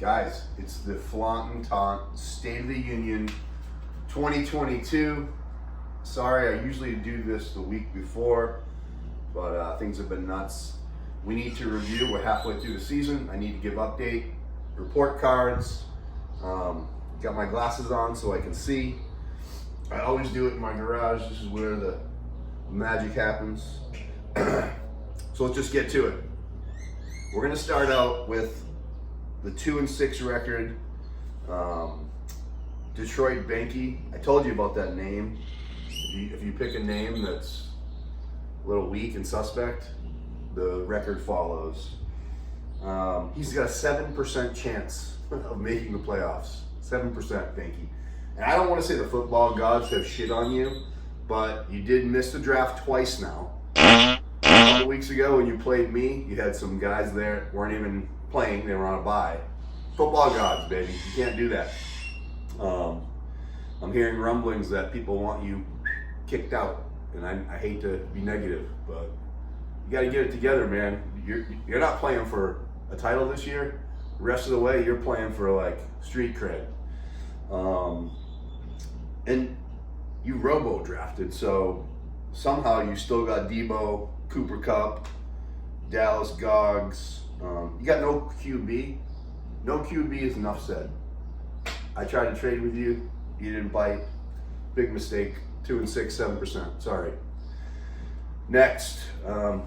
Guys, it's the Flaunt and Taunt State of the Union 2022. Sorry, I usually do this the week before, but things have been nuts. We need to review. We're halfway through the season. I need to give update, report cards. Got my glasses on so I can see. I always do it in my garage. This is where the magic happens. So let's just get to it. We're gonna start out with the 2-6 record, Detroit Banky. I told you about that name. If you pick a name that's a little weak and suspect, the record follows. He's got a 7% chance of making the playoffs. 7%, Banky. And I don't want to say the football gods have shit on you, but you did miss the draft twice now. A couple weeks ago when you played me, you had some guys there weren't even playing, they were on a bye. Football gods, baby. You can't do that. I'm hearing rumblings that people want you kicked out, and I hate to be negative, but you got to get it together, man. You're not playing for a title this year. The rest of the way, you're playing for like street cred. And you robo drafted, so somehow you still got Debo, Cooper Kupp, Dallas Goggs. You got no QB. No QB is enough said. I tried to trade with you. You didn't bite. Big mistake. 2-6, 7%. Sorry. Next, and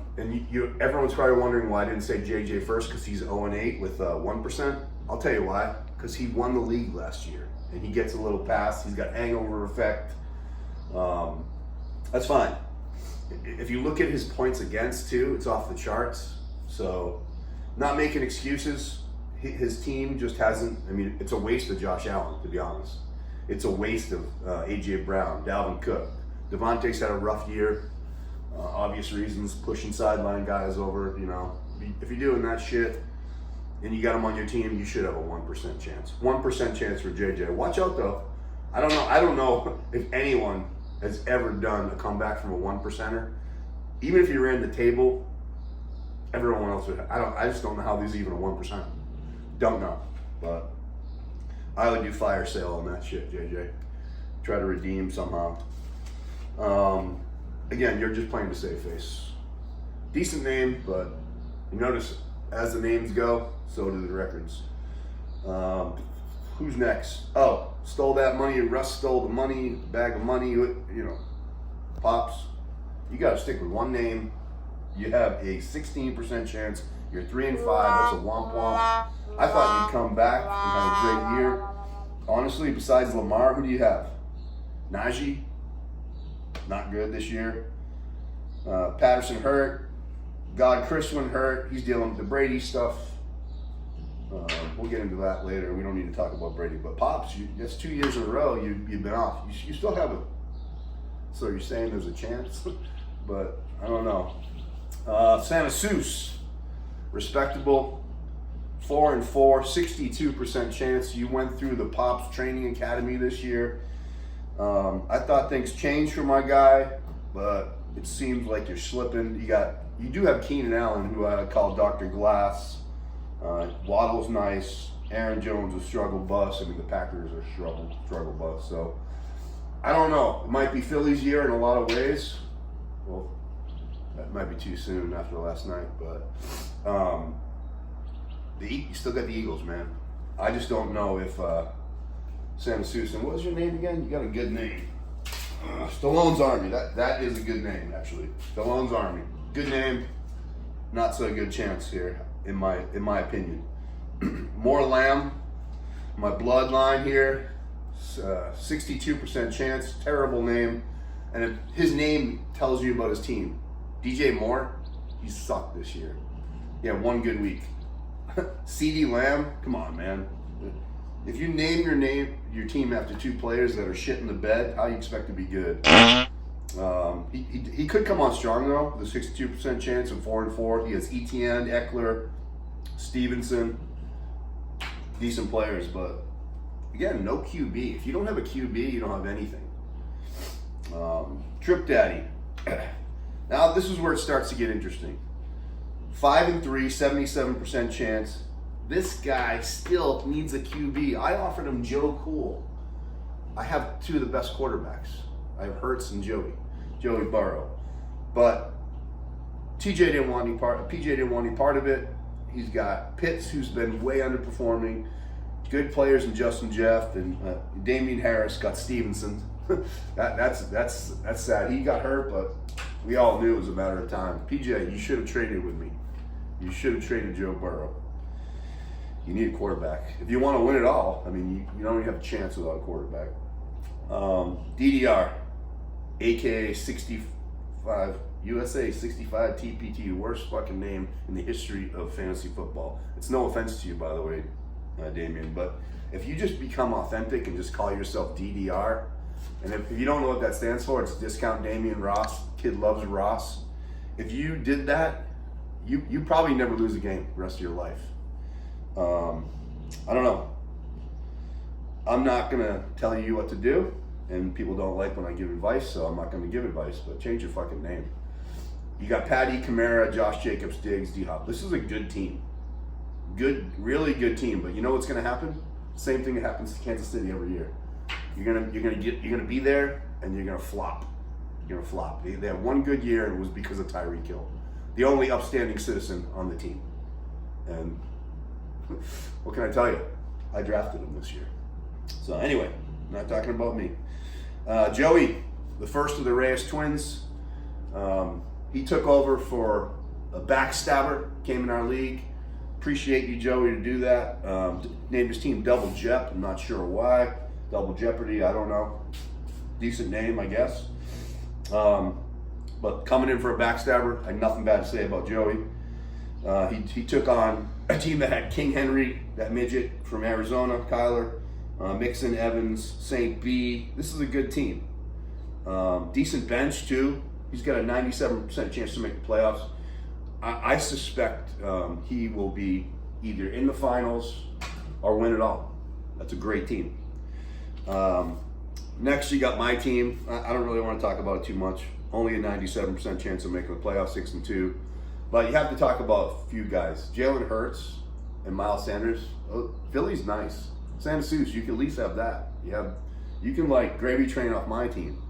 everyone's probably wondering why I didn't say JJ first, because he's 0-8 with 1%. I'll tell you why. Because he won the league last year, and he gets a little pass. He's got hangover effect. That's fine. If you look at his points against too, it's off the charts. So, not making excuses. His team just hasn't. I mean, it's a waste of Josh Allen, to be honest. It's a waste of A.J. Brown, Dalvin Cook. Devontae's had a rough year. Obvious reasons, pushing sideline guys over. You know, if you're doing that shit and you got him on your team, you should have a 1% chance. 1% chance for JJ. Watch out though. I don't know if anyone has ever done a comeback from a 1%er. Even if you ran the table, everyone else would. I just don't know how these even a 1%. Don't know, but I would do fire sale on that shit, JJ. Try to redeem somehow. Again, you're just playing to save face. Decent name, but you notice as the names go, so do the records. Who's next? Oh, stole that money. Russ stole the money, bag of money. You know, Pops. You got to stick with one name. You have a 16% chance. You're 3-5. That's a womp womp. I thought you'd come back and have a great year. Honestly, besides Lamar, who do you have? Najee, not good this year. Patterson hurt. Chriswin hurt. He's dealing with the Brady stuff. We'll get into that later. We don't need to talk about Brady. But Pops, that's 2 years in a row you've been off. You still have a. So you're saying there's a chance, but I don't know. Santa Seuss, respectable. 4-4, 62% chance. You went through the Pops Training Academy this year. I thought things changed for my guy, but it seems like you're slipping. You do have Keenan Allen, who I call Dr. Glass. Waddle's nice. Aaron Jones is struggle bust. I mean, the Packers are struggle bust. So I don't know. It might be Philly's year in a lot of ways. Well, that might be too soon after last night, but. You still got the Eagles, man. I just don't know if Santa Seuss, and what was your name again? You got a good name. Stallone's Army. That is a good name, actually. Stallone's Army. Good name. Not so good chance here, in my opinion. More Lamb. My bloodline here. 62% chance. Terrible name. And if his name tells you about his team. DJ Moore, he sucked this year. Yeah, one good week. CeeDee Lamb, come on, man. If you name your team after two players that are shit in the bed, how do you expect to be good? He could come on strong though, with a 62% chance of 4-4. He has Etienne, Eckler, Stevenson, decent players, but again, no QB. If you don't have a QB, you don't have anything. Trip Daddy. Now this is where it starts to get interesting. 5-3, 77% chance. This guy still needs a QB. I offered him Joe Cool. I have two of the best quarterbacks. I have Hurts and Joey Burrow. But PJ didn't want any part of it. He's got Pitts, who's been way underperforming. Good players in Justin Jeff, and Damian Harris got Stevenson. that's sad. He got hurt, but we all knew it was a matter of time. PJ, you should have traded with me. You should have traded Joe Burrow. You need a quarterback. If you want to win it all, I mean, you don't even have a chance without a quarterback. DDR, aka 65, USA 65 TPT, the worst fucking name in the history of fantasy football. It's no offense to you, by the way, Damien, but if you just become authentic and just call yourself DDR, and if you don't know what that stands for, it's Discount Damian Ross, Kid Loves Ross. If you did that, you probably never lose a game the rest of your life. I don't know. I'm not going to tell you what to do, and people don't like when I give advice, so I'm not going to give advice, but change your fucking name. You got Patty, Kamara, Josh Jacobs, Diggs, D-Hop. This is a good team. Good, really good team, but you know what's going to happen? Same thing that happens to Kansas City every year. You're gonna be there, and you're gonna flop. You're gonna flop. They had one good year, and it was because of Tyreek Hill, the only upstanding citizen on the team. And what can I tell you? I drafted him this year. So anyway, not talking about me. Joey, the first of the Reyes twins, he took over for a backstabber, came in our league. Appreciate you, Joey, to do that. Named his team Double Jep. I'm not sure why. Double Jeopardy, I don't know. Decent name, I guess. But coming in for a backstabber, I had nothing bad to say about Joey. He took on a team that had King Henry, that midget from Arizona, Kyler, Mixon, Evans, St. B. This is a good team. Decent bench, too. He's got a 97% chance to make the playoffs. I suspect he will be either in the finals or win it all. That's a great team. Next, you got my team. I don't really want to talk about it too much. Only a 97% chance of making the playoffs, 6-2. But you have to talk about a few guys. Jalen Hurts and Miles Sanders. Oh, Philly's nice. San Seuss, you can at least have that. You can like gravy train off my team.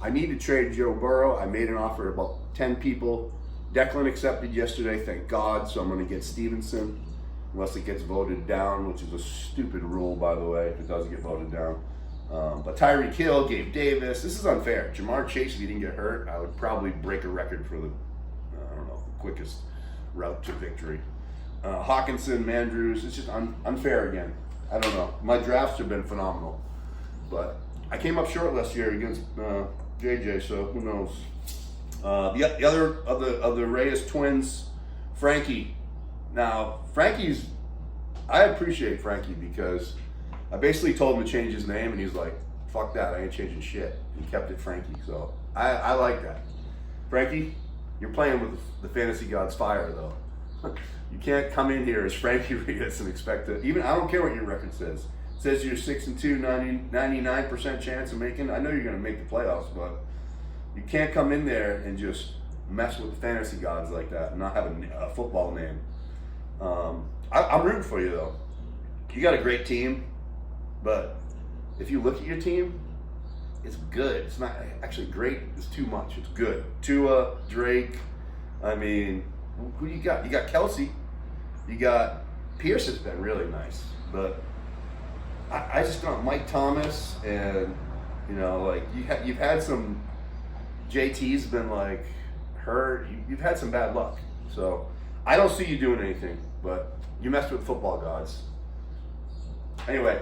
I need to trade Joe Burrow. I made an offer to about 10 people. Declan accepted yesterday, thank God, so I'm going to get Stevenson, unless it gets voted down, which is a stupid rule, by the way, if it doesn't get voted down. But Tyreek Hill, Gabe Davis, this is unfair. Jamar Chase, if he didn't get hurt, I would probably break a record for the, quickest route to victory. Hawkinson, Mandrews, it's just unfair again. I don't know. My drafts have been phenomenal, but I came up short last year against JJ, so who knows. The other of the Reyes twins, Frankie. Now, I appreciate Frankie because I basically told him to change his name, and he's like, fuck that, I ain't changing shit. He kept it Frankie, so I like that. Frankie, you're playing with the fantasy gods fire, though. You can't come in here as Frankie Reyes and expect to, I don't care what your record says. It says you're 6-2, 99% chance of making, I know you're going to make the playoffs, but you can't come in there and just mess with the fantasy gods like that and not have a football name. I'm rooting for you, though. You got a great team, but if you look at your team, it's good. It's not actually great. It's too much. It's good. Tua, Drake. I mean, who do you got? You got Kelsey. You got Pierce has been really nice, but I just don't. Mike Thomas and you've had some. JT's been like hurt. You've had some bad luck, so I don't see you doing anything. But you messed with football gods. Anyway,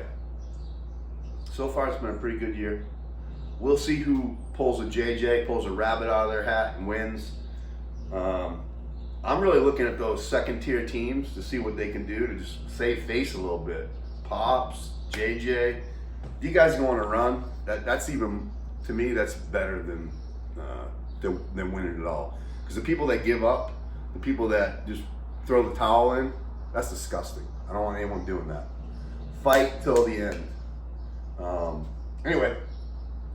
so far it's been a pretty good year. We'll see who pulls a JJ, pulls a rabbit out of their hat and wins. I'm really looking at those second-tier teams to see what they can do to just save face a little bit. Pops, JJ, you guys go on a run. That's even, to me, that's better than winning it all. Because the people that give up, the people that just throw the towel in, that's disgusting. I don't want anyone doing that. Fight till the end. Anyway,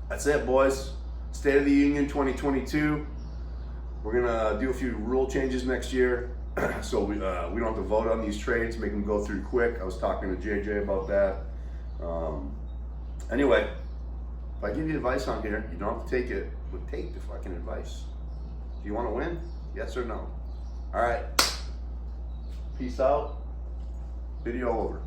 that's it, boys. State of the Union 2022. We're going to do a few rule changes next year. So we don't have to vote on these trades, make them go through quick. I was talking to JJ about that. Anyway, if I give you advice on here, you don't have to take it, but take the fucking advice. Do you want to win? Yes or no? All right. Peace out. Video over.